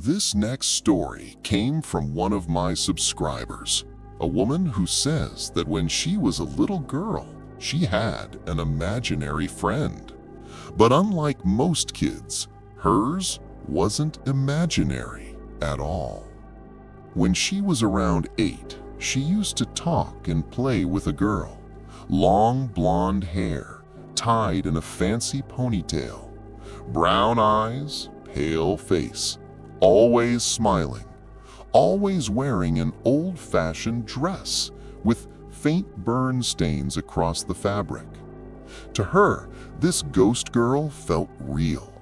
This next story came from one of my subscribers, a woman who says that when she was a little girl, she had an imaginary friend. But unlike most kids, hers wasn't imaginary at all. When she was around 8, she used to talk and play with a girl. Long blonde hair, tied in a fancy ponytail. Brown eyes, pale face, always smiling. Always wearing an old-fashioned dress with faint burn stains across the fabric. To her, this ghost girl felt real.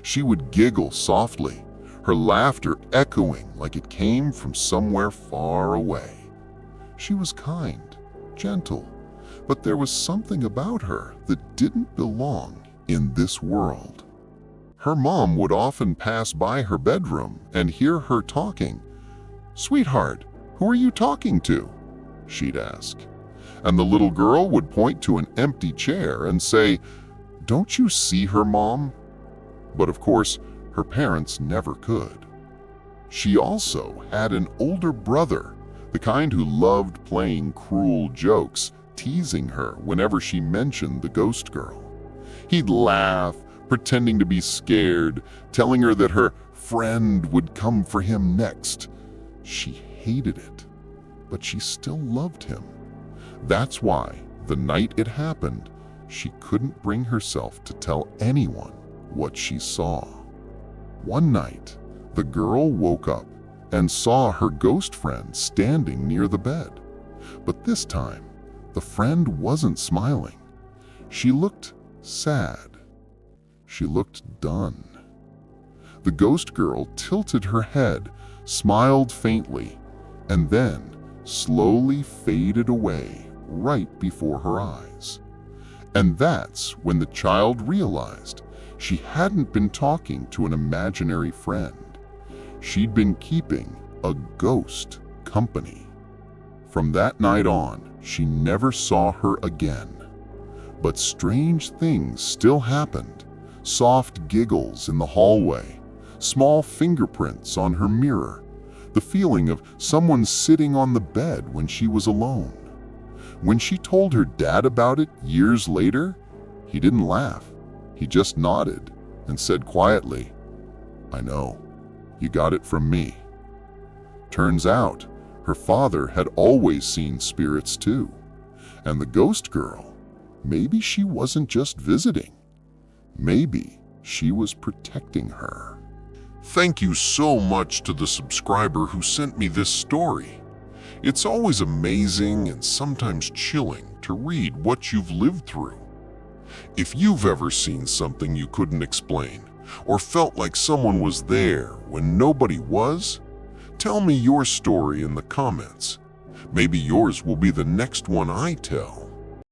She would giggle softly, her laughter echoing like it came from somewhere far away. She was kind, gentle, but there was something about her that didn't belong in this world. Her mom would often pass by her bedroom and hear her talking. "Sweetheart, who are you talking to?" she'd ask. And the little girl would point to an empty chair and say, "Don't you see her, Mom?" But of course, her parents never could. She also had an older brother, the kind who loved playing cruel jokes, teasing her whenever she mentioned the ghost girl. He'd laugh, pretending to be scared, telling her that her friend would come for him next. She hated it, but she still loved him. That's why, the night it happened, she couldn't bring herself to tell anyone what she saw. One night, the girl woke up and saw her ghost friend standing near the bed. But this time, the friend wasn't smiling. She looked sad. She looked done. The ghost girl tilted her head, smiled faintly, and then slowly faded away right before her eyes. And that's when the child realized she hadn't been talking to an imaginary friend. She'd been keeping a ghost company. From that night on, she never saw her again. But strange things still happened. Soft giggles in the hallway, small fingerprints on her mirror, the feeling of someone sitting on the bed when she was alone. When she told her dad about it years later, he didn't laugh. He just nodded and said quietly, "I know, you got it from me." Turns out, her father had always seen spirits too. And the ghost girl, maybe she wasn't just visiting. Maybe she was protecting her. Thank you so much to the subscriber who sent me this story. It's always amazing and sometimes chilling to read what you've lived through. If you've ever seen something you couldn't explain, or felt like someone was there when nobody was, tell me your story in the comments. Maybe yours will be the next one I tell.